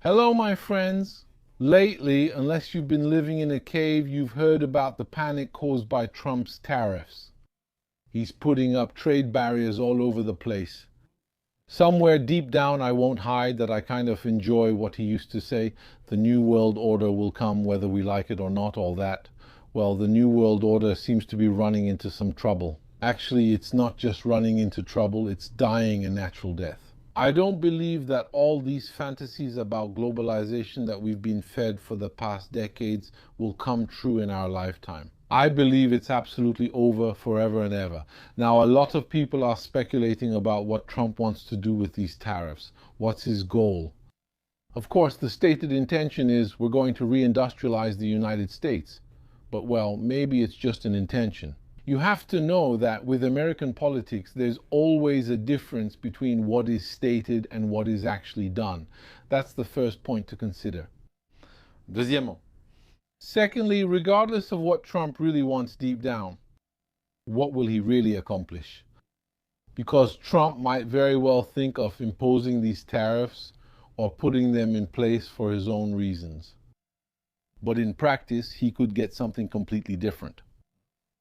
Hello, my friends. Lately, unless you've been living in a cave, you've heard about the panic caused by Trump's tariffs. He's putting up trade barriers all over the place. Somewhere deep down, I won't hide that I kind of enjoy what he used to say. The New World Order will come whether we like it or not, all that. Well, the New World Order seems to be running into some trouble. Actually, it's not just running into trouble, it's dying a natural death. I don't believe that all these fantasies about globalization that we've been fed for the past decades will come true in our lifetime. I believe it's absolutely over forever and ever. Now, a lot of people are speculating about what Trump wants to do with these tariffs. What's his goal? Of course, the stated intention is we're going to reindustrialize the United States. But, well, maybe it's just an intention. You have to know that with American politics, there's always a difference between what is stated and what is actually done. That's the first point to consider. Deuxièmement. Secondly, regardless of what Trump really wants deep down, what will he really accomplish? Because Trump might very well think of imposing these tariffs or putting them in place for his own reasons. But in practice, he could get something completely different.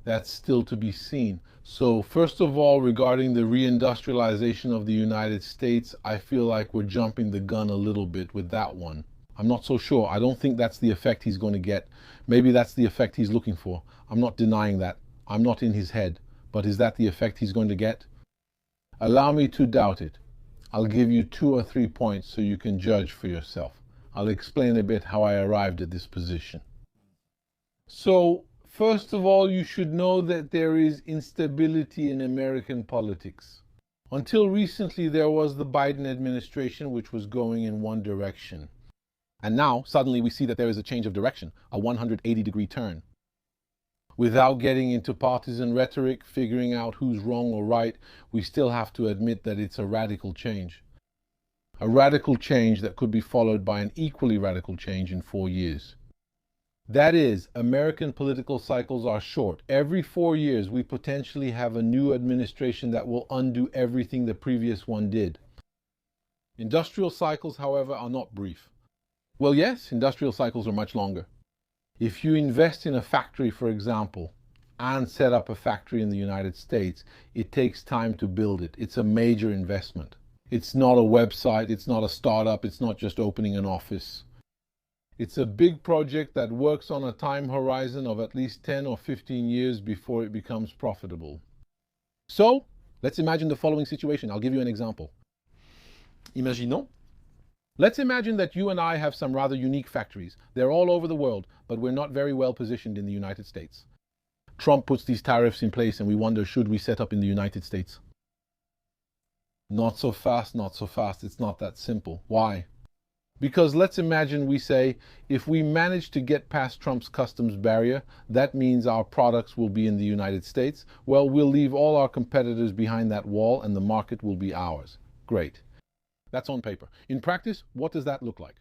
That's still to be seen. So first of all, regarding the reindustrialization of the United States, I feel like we're jumping the gun a little bit with that one. I'm not so sure. I don't think that's the effect he's going to get. Maybe that's the effect he's looking for. I'm not denying that. I'm not in his head. But is that the effect he's going to get? Allow me to doubt it. I'll give you 2 or 3 points so you can judge for yourself. I'll explain a bit how I arrived at this position. So, first of all, you should know that there is instability in American politics. Until recently, there was the Biden administration, which was going in one direction. And now, suddenly, we see that there is a change of direction, a 180-degree turn. Without getting into partisan rhetoric, figuring out who's wrong or right, we still have to admit that it's a radical change. A radical change that could be followed by an equally radical change in 4 years. That is, American political cycles are short. Every 4 years, we potentially have a new administration that will undo everything the previous one did. Industrial cycles, however, are not brief. Well, yes, industrial cycles are much longer. If you invest in a factory, for example, and set up a factory in the United States, it takes time to build it. It's a major investment. It's not a website, it's not a startup, it's not just opening an office. It's a big project that works on a time horizon of at least 10 or 15 years before it becomes profitable. So, let's imagine the following situation. I'll give you an example. Imaginons. Let's imagine that you and I have some rather unique factories. They're all over the world, but we're not very well positioned in the United States. Trump puts these tariffs in place and we wonder, should we set up in the United States? Not so fast, not so fast. It's not that simple. Why? Because let's imagine we say, if we manage to get past Trump's customs barrier, that means our products will be in the United States. Well, we'll leave all our competitors behind that wall and the market will be ours. Great. That's on paper. In practice, what does that look like?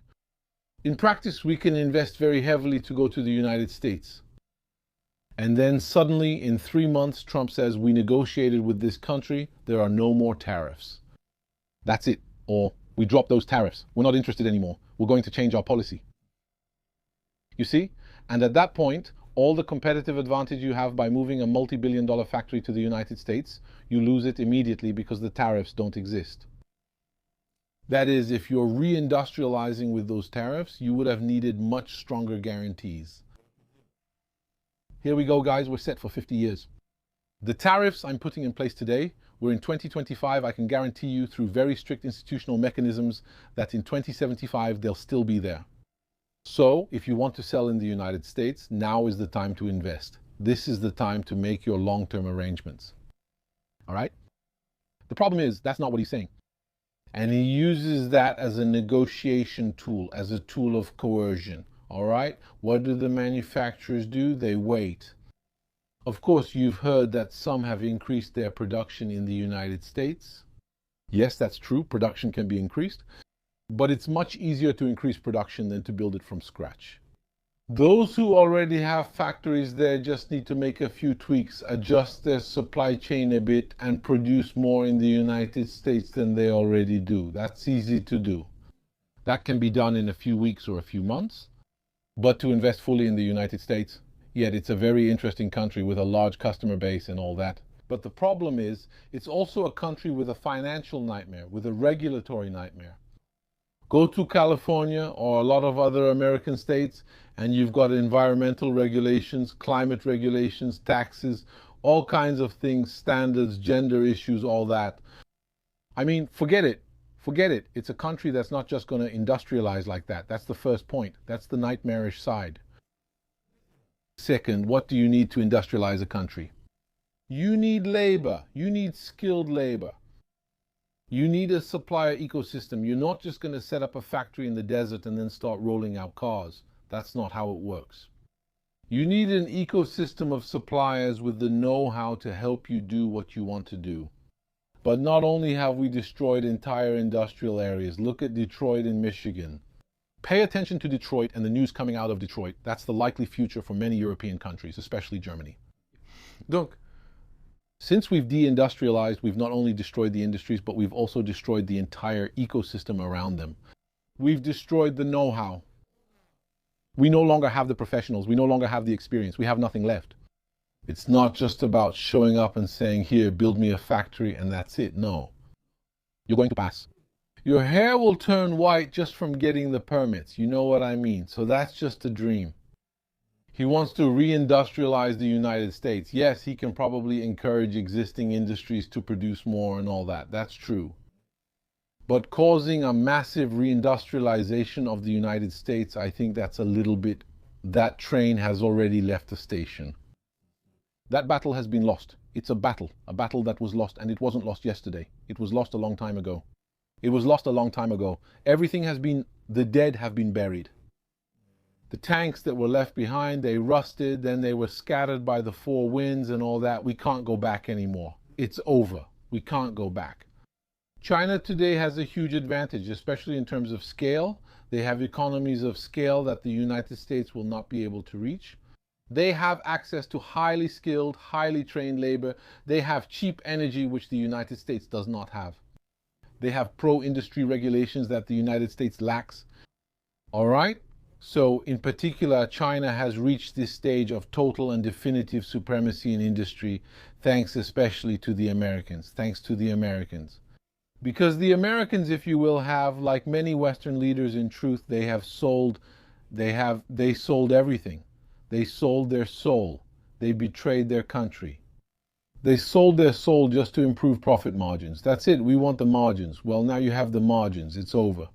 In practice, we can invest very heavily to go to the United States. And then suddenly, in 3 months, Trump says, we negotiated with this country, there are no more tariffs. That's it. Or we drop those tariffs. We're not interested anymore. We're going to change our policy. You see? And at that point, all the competitive advantage you have by moving a multi-billion-dollar factory to the United States, you lose it immediately because the tariffs don't exist. That is, if you're reindustrializing with those tariffs, you would have needed much stronger guarantees. Here we go, guys. We're set for 50 years. The tariffs I'm putting in place today, we're in 2025. I can guarantee you through very strict institutional mechanisms that in 2075, they'll still be there. So if you want to sell in the United States, now is the time to invest. This is the time to make your long-term arrangements. All right? The problem is, that's not what he's saying. And he uses that as a negotiation tool, as a tool of coercion. All right? What do the manufacturers do? They wait. Of course, you've heard that some have increased their production in the United States. Yes, that's true. Production can be increased. But it's much easier to increase production than to build it from scratch. Those who already have factories there just need to make a few tweaks, adjust their supply chain a bit, and produce more in the United States than they already do. That's easy to do. That can be done in a few weeks or a few months. But to invest fully in the United States, yet it's a very interesting country with a large customer base and all that. But the problem is, it's also a country with a financial nightmare, with a regulatory nightmare. Go to California or a lot of other American states, and you've got environmental regulations, climate regulations, taxes, all kinds of things, standards, gender issues, all that. I mean, forget it. Forget it. It's a country that's not just going to industrialize like that. That's the first point. That's the nightmarish side. Second, what do you need to industrialize a country? You need labor. You need skilled labor. You need a supplier ecosystem. You're not just going to set up a factory in the desert and then start rolling out cars. That's not how it works. You need an ecosystem of suppliers with the know-how to help you do what you want to do. But not only have we destroyed entire industrial areas, look at Detroit in Michigan. Pay attention to Detroit and the news coming out of Detroit. That's the likely future for many European countries, especially Germany. Look, since we've deindustrialized, we've not only destroyed the industries, but we've also destroyed the entire ecosystem around them. We've destroyed the know-how. We no longer have the professionals. We no longer have the experience. We have nothing left. It's not just about showing up and saying, here, build me a factory and that's it. No. You're going to pass. Your hair will turn white just from getting the permits. You know what I mean? So that's just a dream. He wants to reindustrialize the United States. Yes, he can probably encourage existing industries to produce more and all that. That's true. But causing a massive reindustrialization of the United States, I think that's a little bit, that train has already left the station. That battle has been lost. It's a battle that was lost, and it wasn't lost yesterday. It was lost a long time ago. It was lost a long time ago. Everything has been, the dead have been buried. The tanks that were left behind, they rusted, then they were scattered by the four winds and all that. We can't go back anymore. It's over. We can't go back. China today has a huge advantage, especially in terms of scale. They have economies of scale that the United States will not be able to reach. They have access to highly skilled, highly trained labor. They have cheap energy, which the United States does not have. They have pro-industry regulations that the United States lacks. All right? So in particular, China has reached this stage of total and definitive supremacy in industry, thanks especially to the Americans. Thanks to the Americans. Because the Americans, if you will, have, like many Western leaders in truth, they sold everything. They sold their soul. They betrayed their country. They sold their soul just to improve profit margins. That's it. We want the margins. Well, now you have the margins. It's over.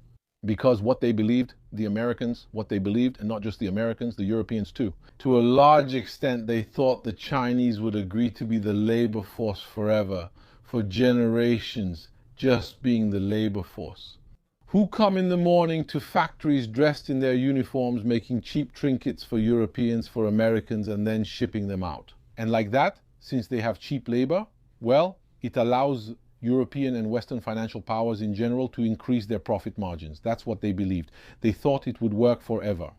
Because what they believed, the Americans, what they believed, and not just the Americans, the Europeans too. To a large extent, they thought the Chinese would agree to be the labor force forever, for generations, just being the labor force. Who come in the morning to factories dressed in their uniforms, making cheap trinkets for Europeans, for Americans, and then shipping them out. And like that, since they have cheap labor, well, it allows European and Western financial powers in general to increase their profit margins. That's what they believed. They thought it would work forever.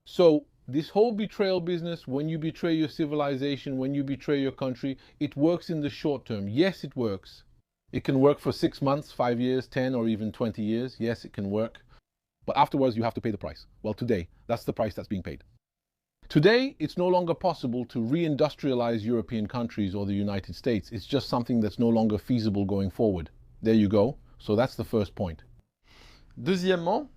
So this whole betrayal business, when you betray your civilization, when you betray your country, it works in the short term. Yes, it works. It can work for 6 months, 5 years, 10 or even 20 years. Yes, it can work. But afterwards, you have to pay the price. Well, today, that's the price that's being paid. Today, it's no longer possible to reindustrialize European countries or the United States. It's just something that's no longer feasible going forward. There you go. So that's the first point. Deuxièmement.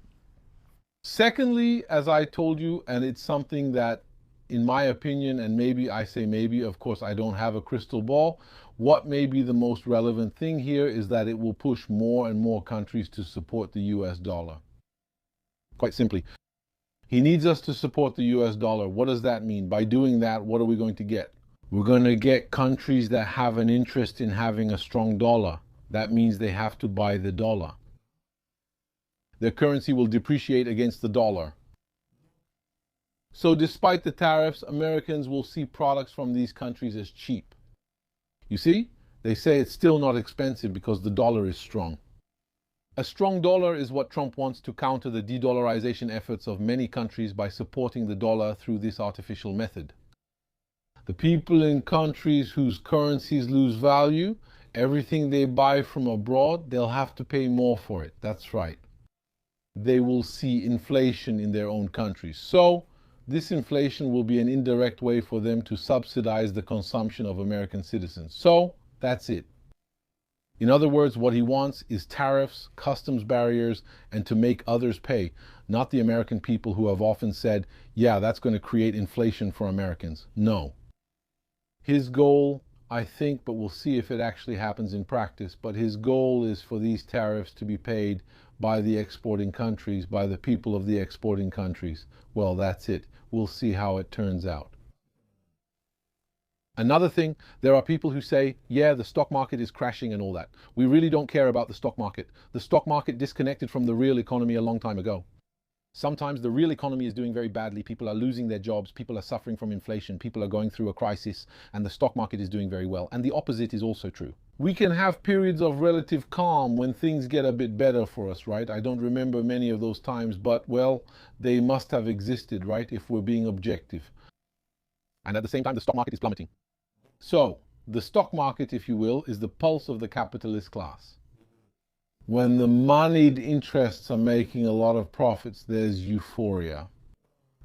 Secondly, as I told you, and it's something that, in my opinion, and maybe I say maybe, of course, I don't have a crystal ball, what may be the most relevant thing here is that it will push more and more countries to support the US dollar. Quite simply, he needs us to support the US dollar. What does that mean? By doing that, what are we going to get? We're going to get countries that have an interest in having a strong dollar. That means they have to buy the dollar. Their currency will depreciate against the dollar. So despite the tariffs, Americans will see products from these countries as cheap. You see, they say it's still not expensive because the dollar is strong. A strong dollar is what Trump wants to counter the de-dollarization efforts of many countries by supporting the dollar through this artificial method. The people in countries whose currencies lose value, everything they buy from abroad, they'll have to pay more for it. That's right. they will see inflation in their own countries. So this inflation will be an indirect way for them to subsidize the consumption of American citizens. So that's it. In other words, what he wants is tariffs, customs barriers, and to make others pay, not the American people who have often said, yeah, that's going to create inflation for Americans. No. His goal, I think, but we'll see if it actually happens in practice, but his goal is for these tariffs to be paid by the exporting countries, by the people of the exporting countries. Well, that's it. We'll see how it turns out. Another thing, there are people who say, yeah, the stock market is crashing and all that. We really don't care about the stock market. The stock market disconnected from the real economy a long time ago. Sometimes the real economy is doing very badly. People are losing their jobs. People are suffering from inflation. People are going through a crisis, and the stock market is doing very well. And the opposite is also true. We can have periods of relative calm when things get a bit better for us, right? I don't remember many of those times, but well, they must have existed, right? If we're being objective. And at the same time, the stock market is plummeting. So, the stock market, if you will, is the pulse of the capitalist class. When the moneyed interests are making a lot of profits, there's euphoria.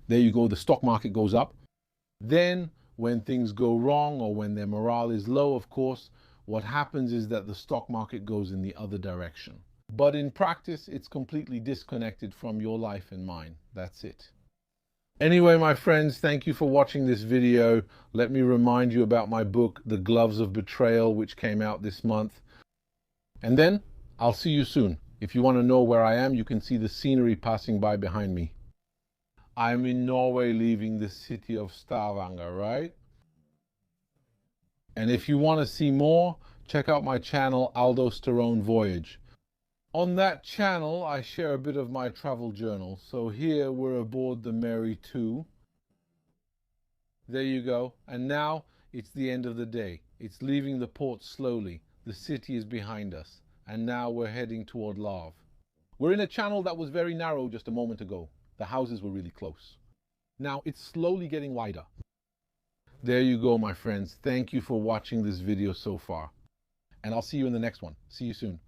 There you go, the stock market goes up. Then, when things go wrong or when their morale is low, of course, what happens is that the stock market goes in the other direction. But in practice, it's completely disconnected from your life and mine. That's it. Anyway, my friends, thank you for watching this video. Let me remind you about my book, The Gloves of Betrayal, which came out this month. And then I'll see you soon. If you want to know where I am, you can see the scenery passing by behind me. I'm in Norway, leaving the city of Stavanger, right? And if you want to see more, check out my channel, Aldo Sterone Voyage. On that channel, I share a bit of my travel journal. So here we're aboard the Mary 2. There you go. And now it's the end of the day. It's leaving the port slowly. The city is behind us. And now we're heading toward Lav. We're in a channel that was very narrow just a moment ago. The houses were really close. Now it's slowly getting wider. There you go, my friends. Thank you for watching this video so far. And I'll see you in the next one. See you soon.